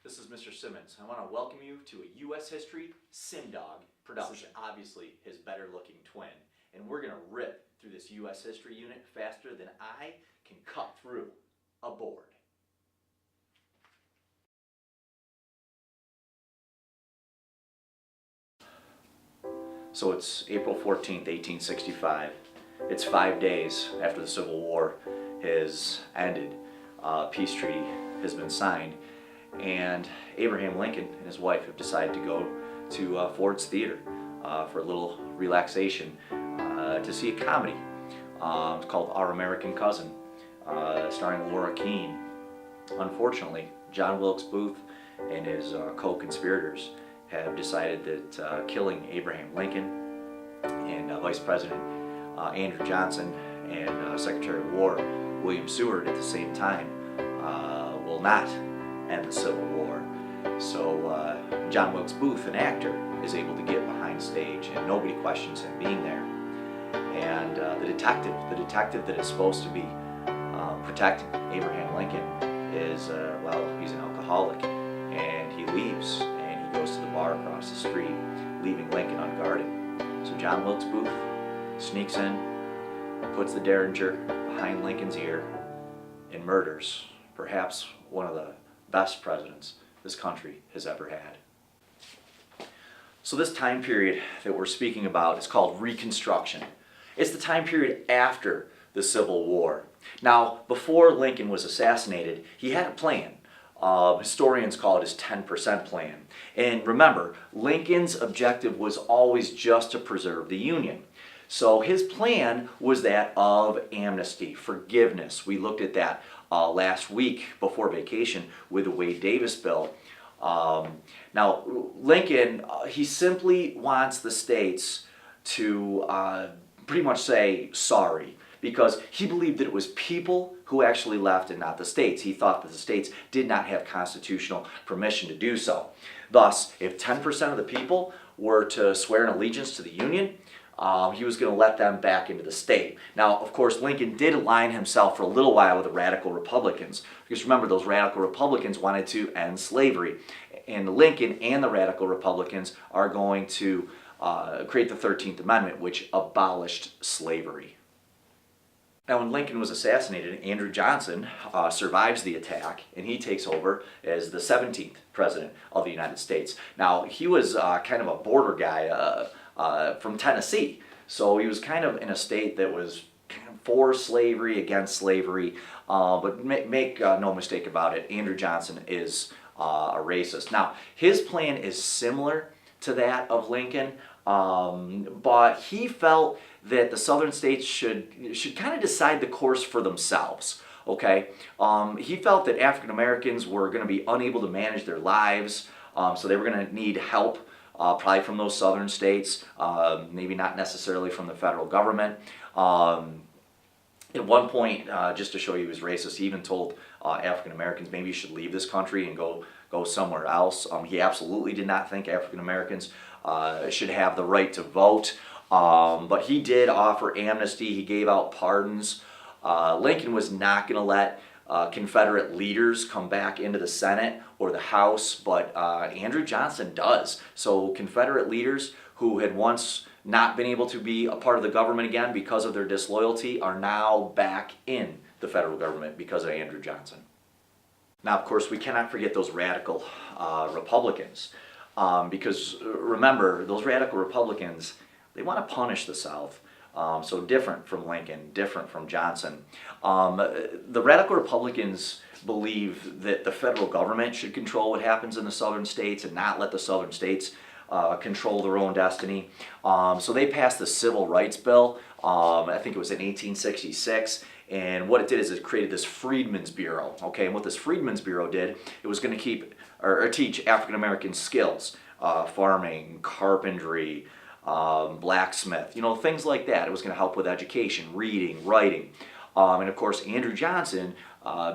This is Mr. Symons. I want to welcome you to a US History Symdog Production. This is obviously his better looking twin. And we're going to rip through this US History unit faster than I can cut through a board. So it's April 14th, 1865. It's 5 days after the Civil War has ended. Peace treaty has been signed. And Abraham Lincoln and his wife have decided to go to Ford's Theater for a little relaxation to see a comedy. It's called Our American Cousin, starring Laura Keene. Unfortunately, John Wilkes Booth and his co-conspirators have decided that killing Abraham Lincoln and Vice President Andrew Johnson and Secretary of War William Seward at the same time will not end the Civil War. So John Wilkes Booth, an actor, is able to get behind stage and nobody questions him being there. And the detective that is supposed to be protecting Abraham Lincoln is, well, he's an alcoholic, and he leaves and he goes to the bar across the street, leaving Lincoln unguarded. So John Wilkes Booth sneaks in, puts the derringer behind Lincoln's ear, and murders perhaps one of the best presidents this country has ever had. So this time period that we're speaking about is called Reconstruction. It's the time period after the Civil War. Now, before Lincoln was assassinated, he had a plan. Historians call it his 10% plan. And remember, Lincoln's objective was always just to preserve the Union. So his plan was that of amnesty, forgiveness. We looked at that last week before vacation with the Wade Davis bill. Now, Lincoln, he simply wants the states to pretty much say sorry, because he believed that it was people who actually left and not the states. He thought that the states did not have constitutional permission to do so. Thus, if 10% of the people were to swear an allegiance to the Union, he was going to let them back into the state. Now, of course, Lincoln did align himself for a little while with the radical Republicans, because remember, those radical Republicans wanted to end slavery. And Lincoln and the radical Republicans are going to create the 13th Amendment, which abolished slavery. Now, when Lincoln was assassinated, Andrew Johnson survives the attack, and he takes over as the 17th president of the United States. Now, he was kind of a border guy from Tennessee, so he was kind of in a state that was kind of for slavery, against slavery, but make no mistake about it, Andrew Johnson is a racist. Now, his plan is similar to that of Lincoln, but he felt that the southern states should kind of decide the course for themselves. Okay, he felt that African Americans were going to be unable to manage their lives, so they were going to need help, probably from those southern states, maybe not necessarily from the federal government. At one point, just to show you he was racist, he even told African Americans maybe you should leave this country and go somewhere else. He absolutely did not think African Americans should have the right to vote, but he did offer amnesty. He gave out pardons. Lincoln was not going to let Confederate leaders come back into the Senate or the House, but Andrew Johnson does. So Confederate leaders who had once not been able to be a part of the government again because of their disloyalty are now back in the federal government because of Andrew Johnson. Now, of course, we cannot forget those radical Republicans, because remember, those radical Republicans, they want to punish the South. So different from Lincoln, different from Johnson. The radical Republicans believe that the federal government should control what happens in the southern states and not let the southern states control their own destiny. So they passed the Civil Rights Bill, I think it was in 1866, and what it did is it created this Freedmen's Bureau. Okay, and what this Freedmen's Bureau did, it was going to keep or teach African American skills, farming, carpentry, blacksmith, things like that. It was going to help with education, reading, writing. And of course, Andrew Johnson,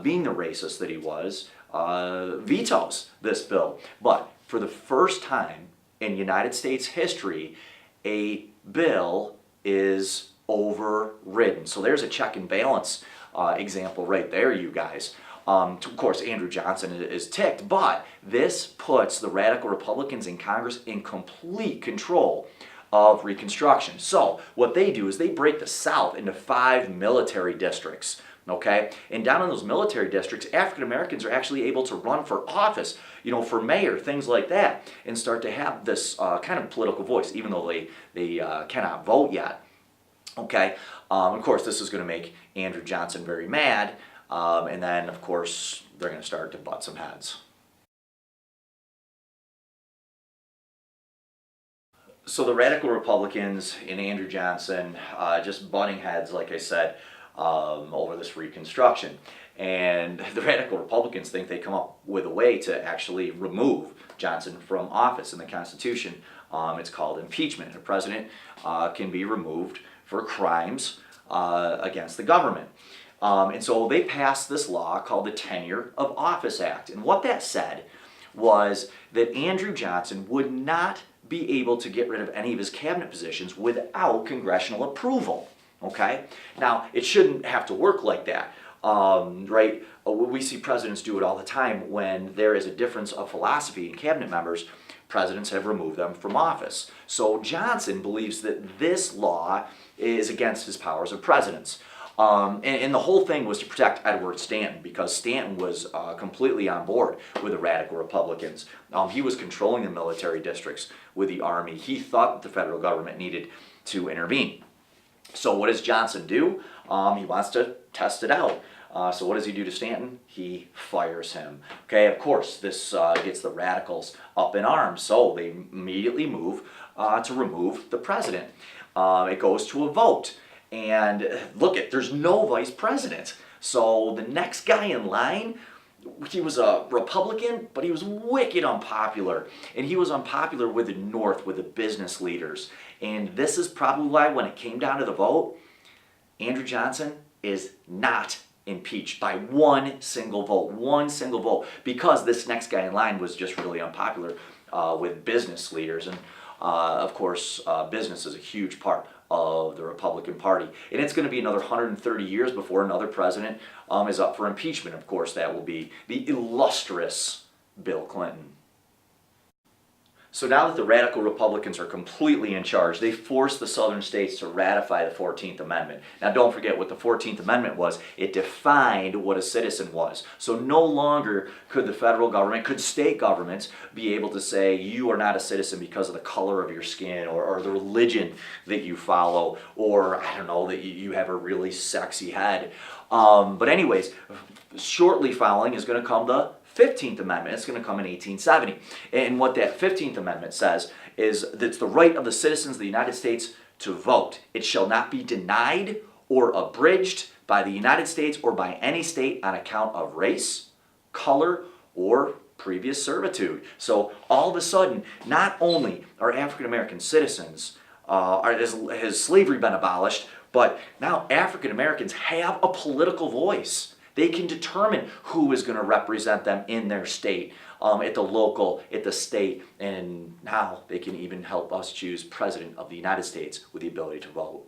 being the racist that he was, vetoes this bill. But for the first time in United States history, a bill is overridden. So there's a check and balance example right there, you guys. Of course, Andrew Johnson is ticked, but this puts the radical Republicans in Congress in complete control of Reconstruction. So what they do is they break the South into 5 military districts. Okay, and down in those military districts, African Americans are actually able to run for office, for mayor, things like that, and start to have this kind of political voice, even though they cannot vote yet. Okay, of course, this is going to make Andrew Johnson very mad, and then, of course, they're going to start to butt some heads. So the radical Republicans and Andrew Johnson just butting heads, like I said, over this Reconstruction. And the radical Republicans think they come up with a way to actually remove Johnson from office. In the Constitution, it's called impeachment. A president can be removed for crimes against the government. And so they passed this law called the Tenure of Office Act. And what that said was that Andrew Johnson would not be able to get rid of any of his cabinet positions without congressional approval. Okay? Now, it shouldn't have to work like that, right? We see presidents do it all the time when there is a difference of philosophy in cabinet members. Presidents have removed them from office. So Johnson believes that this law is against his powers of presidents. And the whole thing was to protect Edward Stanton, because Stanton was completely on board with the radical Republicans. He was controlling the military districts with the Army. He thought that the federal government needed to intervene. So what does Johnson do? He wants to test it out. So what does he do to Stanton? He fires him. Okay, of course, this gets the radicals up in arms, so they immediately move to remove the president. It goes to a vote. And look, there's no vice president. So the next guy in line, he was a Republican, but he was wicked unpopular. And he was unpopular with the North, with the business leaders. And this is probably why when it came down to the vote, Andrew Johnson is not impeached by one single vote, because this next guy in line was just really unpopular with business leaders. And of course, business is a huge part of the Republican Party. And it's going to be another 130 years before another president is up for impeachment. Of course, that will be the illustrious Bill Clinton. So now that the radical Republicans are completely in charge, they forced the southern states to ratify the 14th Amendment. Now don't forget what the 14th Amendment was. It defined what a citizen was. So no longer could the federal government, could state governments be able to say you are not a citizen because of the color of your skin, or the religion that you follow, or I don't know, that you have a really sexy head. But anyways, shortly following is going to come the 15th Amendment. It's going to come in 1870. And what that 15th Amendment says is that it's the right of the citizens of the United States to vote. It shall not be denied or abridged by the United States or by any state on account of race, color, or previous servitude. So all of a sudden, not only are African American citizens, has slavery been abolished, but now African Americans have a political voice. They can determine who is going to represent them in their state, at the local, at the state, and now they can even help us choose President of the United States with the ability to vote.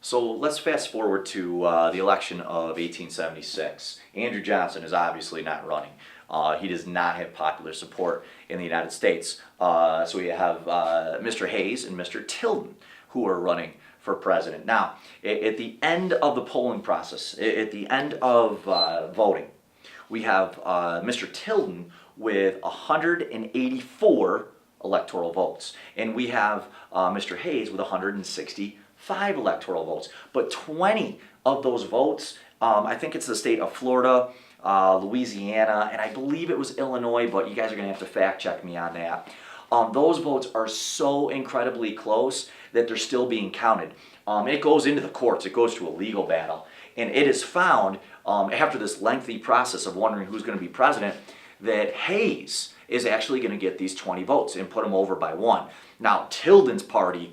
So let's fast forward to the election of 1876. Andrew Johnson is obviously not running. He does not have popular support in the United States. So we have Mr. Hayes and Mr. Tilden who are running for president. Now, at the end of the polling process, at the end of voting, we have Mr. Tilden with 184 electoral votes. And we have Mr. Hayes with 165 electoral votes. But 20 of those votes, I think it's the state of Florida, Louisiana, and I believe it was Illinois, but you guys are going to have to fact check me on that. Those votes are so incredibly close that they're still being counted. It goes into the courts. It goes to a legal battle. And it is found, after this lengthy process of wondering who's going to be president, that Hayes is actually going to get these 20 votes and put them over by one. Now, Tilden's party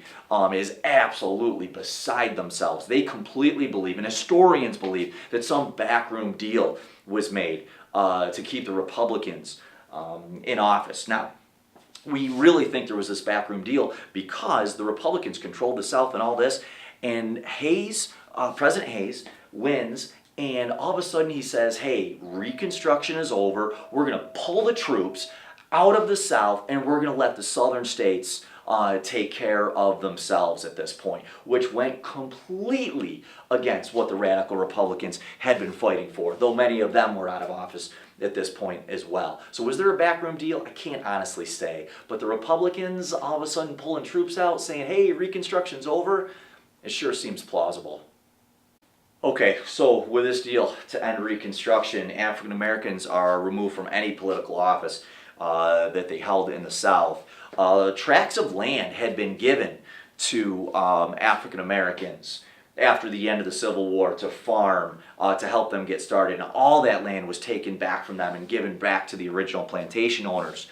is absolutely beside themselves. They completely believe, and historians believe, that some backroom deal was made to keep the Republicans in office. Now, we really think there was this backroom deal because the Republicans controlled the South and all this, and Hayes, President Hayes, wins, and all of a sudden he says, hey, Reconstruction is over, we're going to pull the troops out of the South, and we're going to let the southern states take care of themselves at this point, which went completely against what the radical Republicans had been fighting for, though many of them were out of office at this point as well. So was there a backroom deal? I can't honestly say, but the Republicans all of a sudden pulling troops out saying, hey, Reconstruction's over, it sure seems plausible. Okay, so with this deal to end Reconstruction, African Americans are removed from any political office that they held in the South. Tracts of land had been given to African Americans after the end of the Civil War to farm, to help them get started. And all that land was taken back from them and given back to the original plantation owners.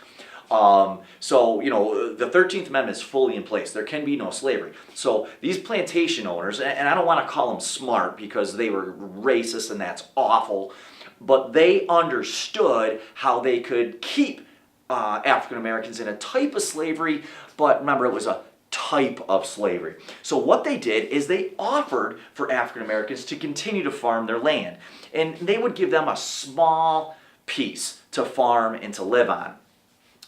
So, you know, the 13th Amendment is fully in place. There can be no slavery. So these plantation owners, and I don't want to call them smart because they were racist and that's awful, but they understood how they could keep African Americans in a type of slavery, but remember it was a type of slavery. So what they did is they offered for African Americans to continue to farm their land, and they would give them a small piece to farm and to live on.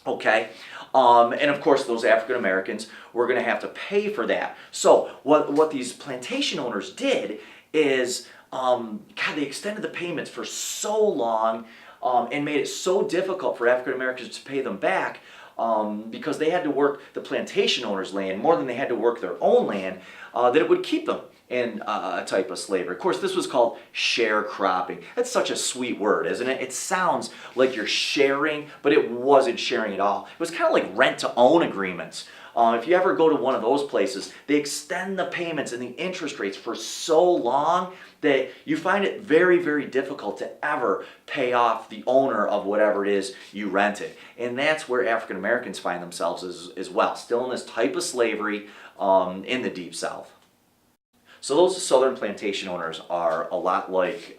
Okay, and of course those African Americans were going to have to pay for that. So what these plantation owners did is, God, they extended the payments for so long and made it so difficult for African Americans to pay them back because they had to work the plantation owners' land more than they had to work their own land, that it would keep them in a type of slavery. Of course, this was called sharecropping. That's such a sweet word, isn't it? It sounds like you're sharing, but it wasn't sharing at all. It was kind of like rent-to-own agreements. If you ever go to one of those places, they extend the payments and the interest rates for so long that you find it very, very difficult to ever pay off the owner of whatever it is you rented. And that's where African Americans find themselves as well, still in this type of slavery in the Deep South. So those southern plantation owners are a lot like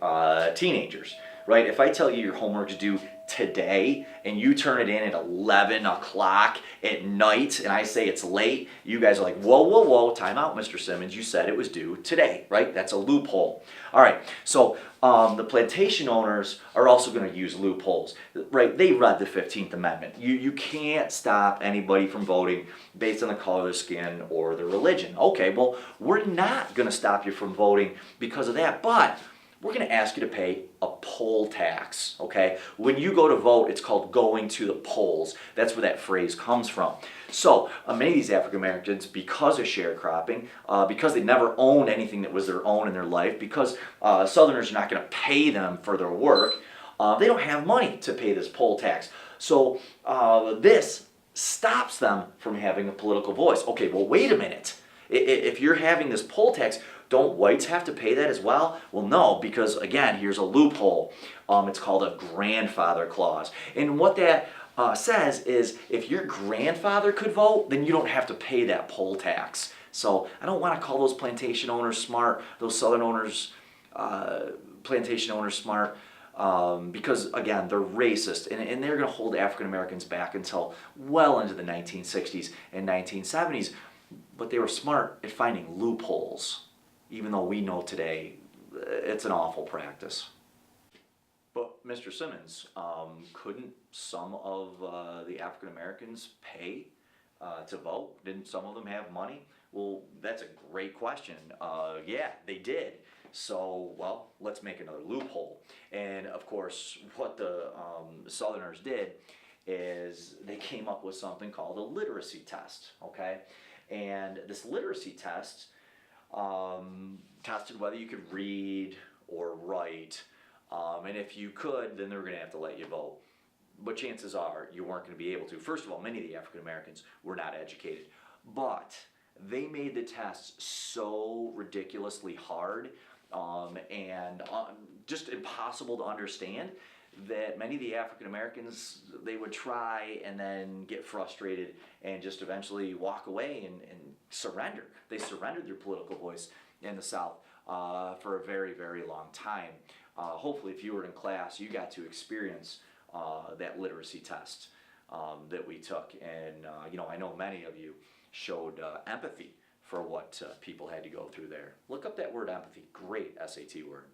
teenagers, right? If I tell you your homework's due today and you turn it in at 11 o'clock at night and I say it's late, you guys are like, whoa, whoa, whoa, time out, Mr. Symons, you said it was due today, right? That's a loophole. All right, so the plantation owners are also going to use loopholes, right? They read the 15th Amendment. You can't stop anybody from voting based on the color of their skin or their religion. Okay, well, we're not going to stop you from voting because of that, but we're going to ask you to pay a poll tax, okay? When you go to vote, it's called going to the polls. That's where that phrase comes from. So many of these African Americans, because of sharecropping, because they never owned anything that was their own in their life, because Southerners are not going to pay them for their work, they don't have money to pay this poll tax. So this stops them from having a political voice. Okay, well, wait a minute. If you're having this poll tax, don't whites have to pay that as well? Well, no, because again, here's a loophole. It's called a grandfather clause. And what that says is if your grandfather could vote, then you don't have to pay that poll tax. So I don't want to call those plantation owners smart, those southern owners, plantation owners smart, because again, they're racist and they're going to hold African Americans back until well into the 1960s and 1970s. But they were smart at finding loopholes, even though we know today it's an awful practice. But Mr. Symons, couldn't some of the African Americans pay to vote? Didn't some of them have money? Well, that's a great question. Yeah, they did. So, well, let's make another loophole. And of course, what the Southerners did is they came up with something called a literacy test, okay? And this literacy test tested whether you could read or write, and if you could, then they were going to have to let you vote. But chances are you weren't going to be able to. First of all, many of the African Americans were not educated, but they made the tests so ridiculously hard and just impossible to understand that many of the African Americans, they would try and then get frustrated and just eventually walk away and surrender. They surrendered their political voice in the South for a very, very long time. Hopefully, if you were in class, you got to experience that literacy test that we took. And, you know, I know many of you showed empathy for what people had to go through there. Look up that word empathy. Great SAT word.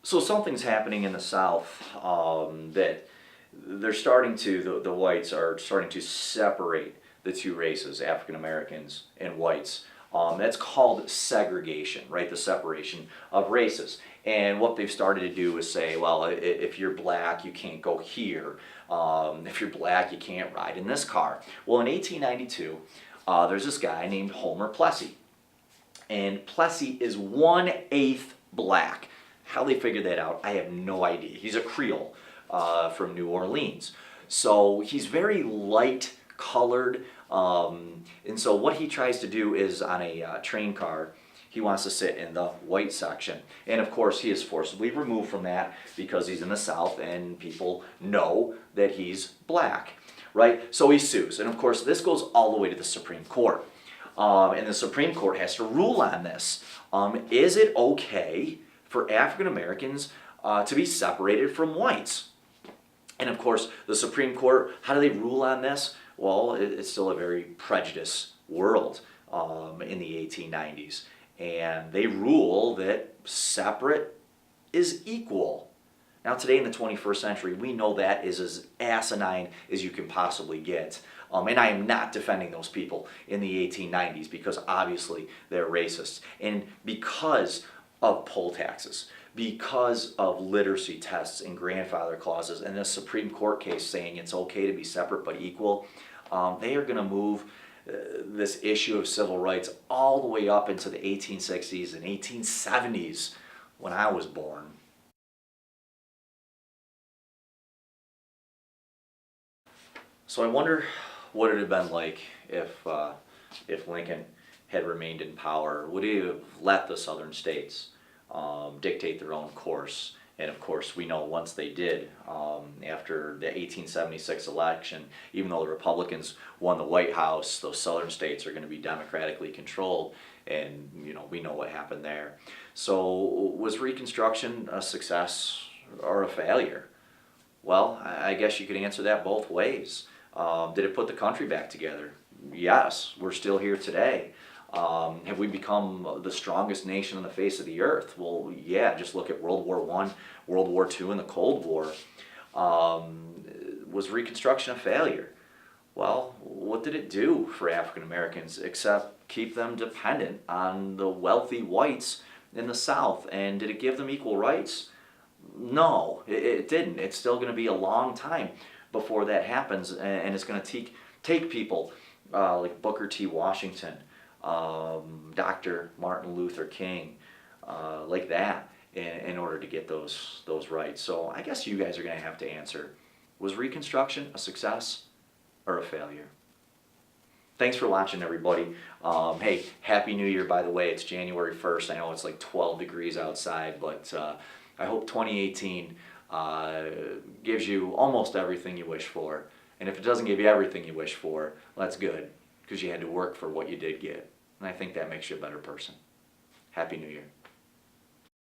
So something's happening in the South that they're starting to, the whites are starting to separate the two races, African Americans and whites. That's called segregation, right? The separation of races. And what they've started to do is say, well, if you're black, you can't go here. If you're black, you can't ride in this car. Well, in 1892, there's this guy named Homer Plessy. And Plessy is 1/8 black. How they figured that out, I have no idea. He's a Creole from New Orleans. So he's very light colored. And so what he tries to do is on a train car, he wants to sit in the white section. And of course he is forcibly removed from that because he's in the South and people know that he's black, right? So he sues. And of course this goes all the way to the Supreme Court. And the Supreme Court has to rule on this. Is it okay for African Americans to be separated from whites? And of course, the Supreme Court, how do they rule on this? Well, it's still a very prejudiced world in the 1890s. And they rule that separate is equal. Now today in the 21st century, we know that is as asinine as you can possibly get. And I am not defending those people in the 1890s because obviously they're racist. And because of poll taxes, because of literacy tests and grandfather clauses, and this Supreme Court case saying it's okay to be separate but equal, they are going to move this issue of civil rights all the way up into the 1860s and 1870s when I was born. So I wonder what it would have been like if Lincoln had remained in power. Would he have let the southern states dictate their own course? And of course, we know once they did, after the 1876 election, even though the Republicans won the White House, those southern states are going to be democratically controlled, and we know what happened there. So was Reconstruction a success or a failure? Well, I guess you could answer that both ways. Did it put the country back together? Yes, we're still here today. Have we become the strongest nation on the face of the earth? Well, yeah, just look at World War I, World War II, and the Cold War. Was Reconstruction a failure? Well, what did it do for African Americans except keep them dependent on the wealthy whites in the South? And did it give them equal rights? No, it didn't. It's still going to be a long time before that happens, and it's going to take people like Booker T. Washington, Dr. Martin Luther King, like that, in order to get those rights. So I guess you guys are going to have to answer, was Reconstruction a success or a failure? Thanks for watching, everybody. Hey, Happy New Year, by the way. It's January 1st. I know it's like 12 degrees outside, but I hope 2018 gives you almost everything you wish for. And if it doesn't give you everything you wish for, that's good, because you had to work for what you did get. And I think that makes you a better person. Happy New Year.